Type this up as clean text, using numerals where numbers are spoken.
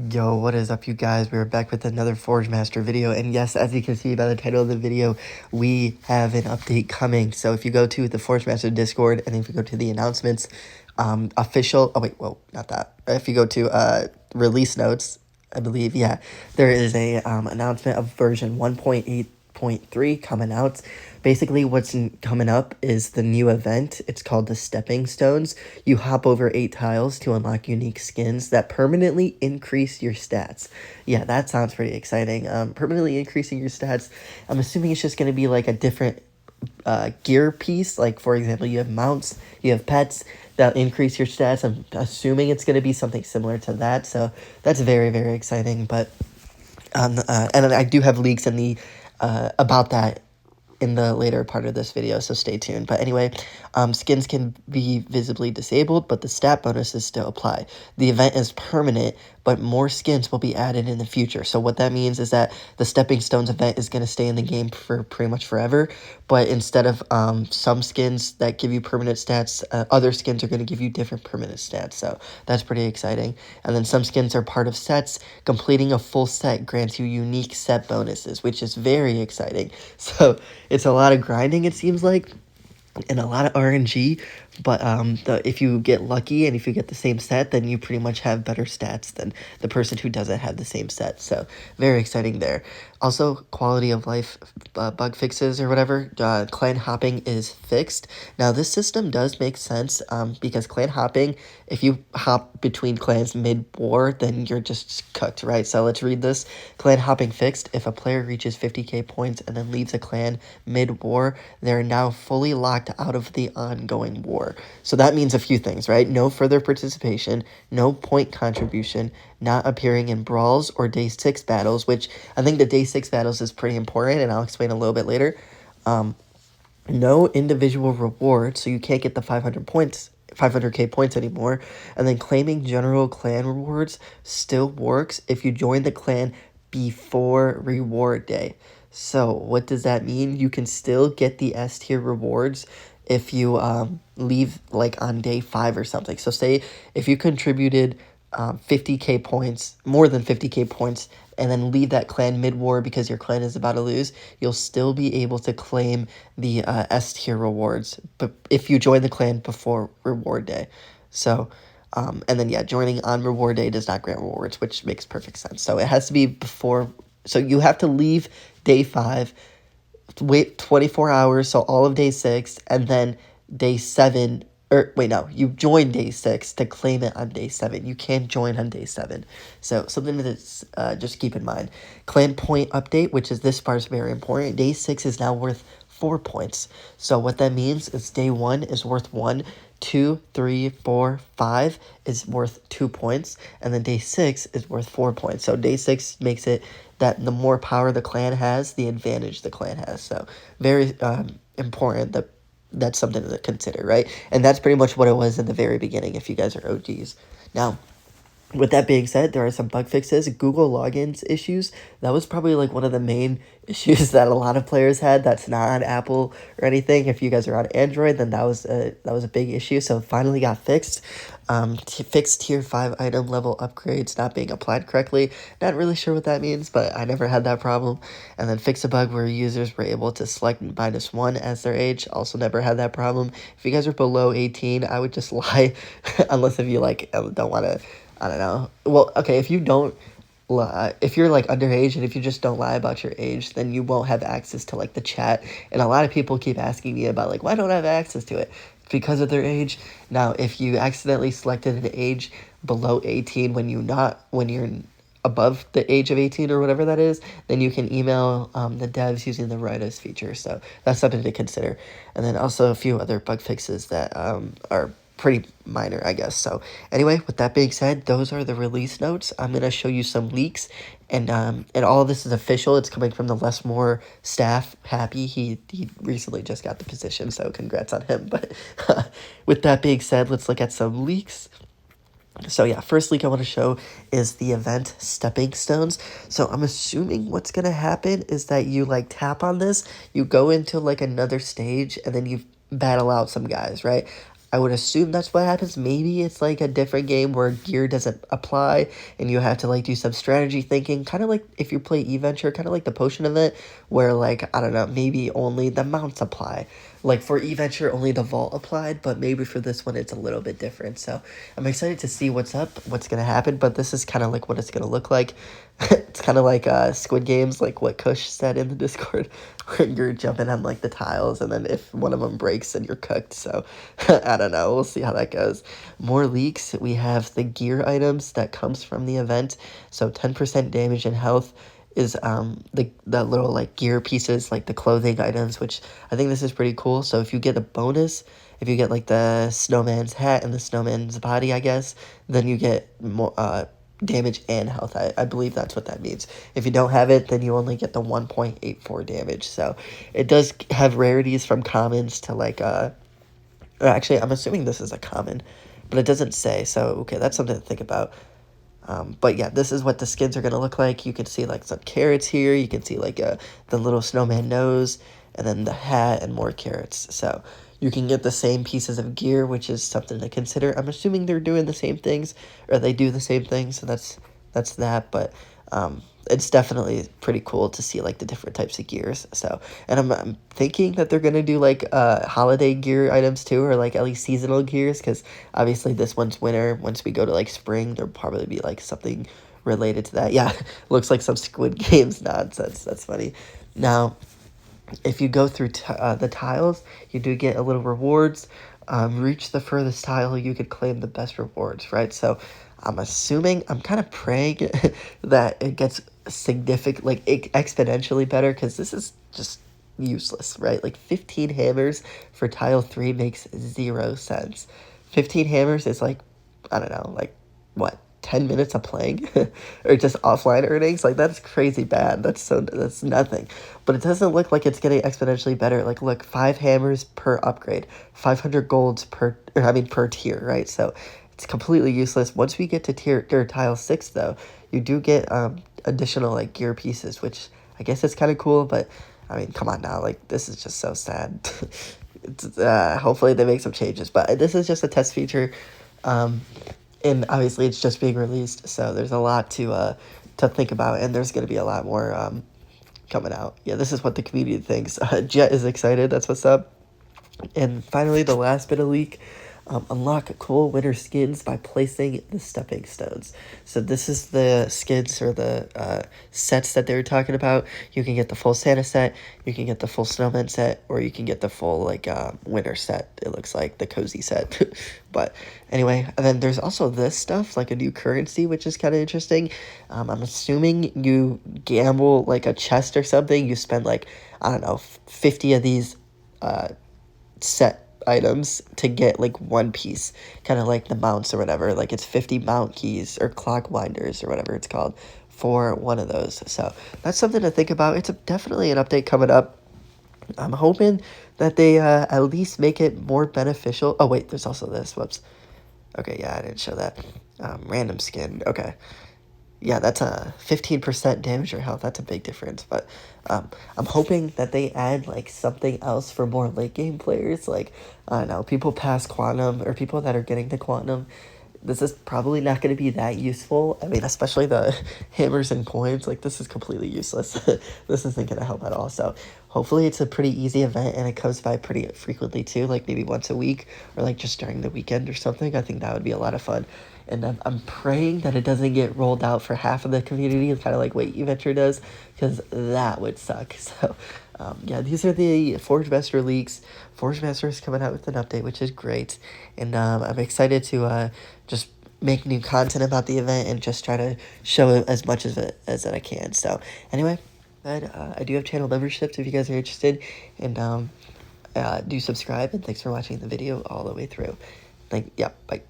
Yo, what is up, you guys? We're back with another Forge Master video, and yes, as you can see by the title of the video, we have an update coming. So if you go to the Forge Master Discord, and if you go to the announcements, official, oh wait, well, not that. If you go to release notes, I believe, yeah, there is a announcement of version 1.8.3 coming out. Basically, what's coming up is the new event. It's called the Stepping Stones. You hop over 8 tiles to unlock unique skins that permanently increase your stats. Yeah, that sounds pretty exciting. Permanently increasing your stats. I'm assuming it's just going to be like a different gear piece. Like, for example, you have mounts, you have pets that increase your stats. I'm assuming it's going to be something similar to that. So that's very, very exciting. But and I do have leaks in the about that in the later part of this video, so stay tuned. But anyway, skins can be visibly disabled, but the stat bonuses still apply. The event is permanent, but more skins will be added in the future. So what that means is that the Stepping Stones event is going to stay in the game for pretty much forever, but instead of some skins that give you permanent stats, other skins are going to give you different permanent stats, so that's pretty exciting. And then some skins are part of sets. Completing a full set grants you unique set bonuses, which is very exciting. So it's a lot of grinding, it seems like, and a lot of RNG, but if you get lucky and if you get the same set, then you pretty much have better stats than the person who doesn't have the same set. So very exciting there. Also, quality of life bug fixes or whatever. Clan hopping is fixed. Now, this system does make sense because clan hopping, if you hop between clans mid-war, then you're just cooked, right? So let's read this. Clan hopping fixed. If a player reaches 50k points and then leaves a clan mid-war, they're now fully locked out of the ongoing war. So that means a few things, right? No further participation, no point contribution, not appearing in brawls or day 6 battles, which I think the day 6 battles is pretty important, and I'll explain a little bit later. No individual reward, so you can't get the 500k points anymore. And then claiming general clan rewards still works if you join the clan before reward day. So what does that mean? You can still get the S tier rewards if you leave like on day 5 or something. So say if you contributed 50k points, more than 50k points, and then leave that clan mid-war because your clan is about to lose, you'll still be able to claim the S tier rewards, but if you join the clan before reward day. So and then yeah, joining on reward day does not grant rewards, which makes perfect sense. So it has to be before, so you have to leave day 5, wait 24 hours, so all of day 6, and then day 7, or wait, no, you join day 6 to claim it on day 7. You can't join on day 7. So something that's just keep in mind. Clan point update, which is this part is very important. Day 6 is now worth 4 points. So what that means is day 1 is worth 1, 2, 3, 4, 5 is worth 2 points, and then day 6 is worth 4 points. So day 6 makes it that the more power the clan has, the advantage the clan has. So very important that that's something to consider, right? And that's pretty much what it was in the very beginning, if you guys are OGs. Now, with that being said, there are some bug fixes. Google logins issues. That was probably like one of the main issues that a lot of players had. That's not on Apple or anything. If you guys are on Android, then that was a big issue. So it finally got fixed. Fixed tier 5 item level upgrades not being applied correctly. Not really sure what that means, but I never had that problem. And then fix a bug where users were able to select -1 as their age. Also never had that problem. If you guys are below 18, I would just lie, unless if you like don't want to. I don't know. Well, okay, if you don't lie, if you're like underage and if you just don't lie about your age, then you won't have access to like the chat. And a lot of people keep asking me about like, why don't I have access to it? It's because of their age. Now, if you accidentally selected an age below 18 when you're above the age of 18 or whatever that is, then you can email the devs using the write-us feature. So that's something to consider. And then also a few other bug fixes that are pretty minor, I guess. So anyway, with that being said, those are the release notes. I'm going to show you some leaks, and all of this is official. It's coming from the Les Moore staff. Happy he recently just got the position, so congrats on him. But with that being said, let's look at some leaks. So yeah, first leak I want to show is the event Stepping Stones. So I'm assuming what's going to happen is that you like tap on this, you go into like another stage, and then you battle out some guys, right? I would assume that's what happens. Maybe it's like a different game where gear doesn't apply and you have to like do some strategy thinking. Kind of like if you play eVenture, kind of like the potion event where like, I don't know, maybe only the mounts apply. Like for eVenture, only the vault applied, but maybe for this one, it's a little bit different. So I'm excited to see what's up, what's going to happen, but this is kind of like what it's going to look like. It's kind of like Squid Games, like what Kush said in the Discord, where you're jumping on like the tiles, and then if one of them breaks, then you're cooked. So I don't know. We'll see how that goes. More leaks. We have the gear items that comes from the event. So 10% damage and health is the little like gear pieces, like the clothing items, which I think this is pretty cool. So if you get a bonus, if you get like the snowman's hat and the snowman's body, I guess, then you get more damage and health. I believe that's what that means. If you don't have it, then you only get the 1.84 damage. So it does have rarities from commons to like actually, I'm assuming this is a common, but it doesn't say. So okay, that's something to think about. But yeah, this is what the skins are going to look like. You can see like some carrots here. You can see like the little snowman nose, and then the hat and more carrots. So you can get the same pieces of gear, which is something to consider. I'm assuming they're doing the same things, or they do the same things. So that's that. But it's definitely pretty cool to see like the different types of gears. So, and I'm thinking that they're gonna do like holiday gear items too, or like at least seasonal gears, because obviously this one's winter. Once we go to like spring, there'll probably be like something related to that. Yeah, looks like some Squid Games nonsense. That's funny. Now, if you go through the tiles, you do get a little rewards. Reach the furthest tile, you could claim the best rewards, right? So I'm assuming, I'm kind of praying that it gets significant, like exponentially better, because this is just useless, right? Like 15 hammers for tile 3 makes 0 sense. 15 hammers is like, I don't know, like what, 10 minutes of playing or just offline earnings? Like that's crazy bad. That's nothing. But it doesn't look like it's getting exponentially better. Like look, 5 hammers per upgrade, 500 golds per tier, right? So it's completely useless. Once we get to tier or tile 6 though, you do get additional like gear pieces, which I guess is kind of cool, but I mean, come on now, like this is just so sad. It's, hopefully they make some changes, but this is just a test feature. And obviously it's just being released, so there's a lot to think about, and there's going to be a lot more coming out. Yeah, this is what the community thinks. Jet is excited, that's what's up. And finally, the last bit of leak. Unlock cool winter skins by placing the stepping stones. So this is the skins or the sets that they were talking about. You can get the full Santa set, you can get the full snowman set, or you can get the full like winter set. It looks like the cozy set. But anyway, and then there's also this stuff, like a new currency, which is kind of interesting. I'm assuming you gamble like a chest or something. You spend like, I don't know, 50 of these set items to get like one piece, kind of like the mounts or whatever. Like it's 50 mount keys or clock winders or whatever it's called for one of those. So that's something to think about. It's definitely an update coming up. I'm hoping that they at least make it more beneficial. Oh wait, there's also this. Whoops. Okay, yeah, I didn't show that. Random skin. Okay. Yeah, that's a 15% damage or health. That's a big difference. But I'm hoping that they add like something else for more late game players. Like, I don't know, people past Quantum or people that are getting to Quantum. This is probably not going to be that useful. I mean, especially the hammers and coins. Like, this is completely useless. This isn't going to help at all. So, hopefully, it's a pretty easy event and it comes by pretty frequently too. Like, maybe once a week or like just during the weekend or something. I think that would be a lot of fun. And I'm praying that it doesn't get rolled out for half of the community, kind of like what eVenture does, because that would suck. So, yeah, these are the Forge Master leaks. Forge Master is coming out with an update, which is great. And I'm excited to just make new content about the event and just try to show it as much of it as I can. So, anyway, I do have channel memberships if you guys are interested. And do subscribe, and thanks for watching the video all the way through. Yeah, bye.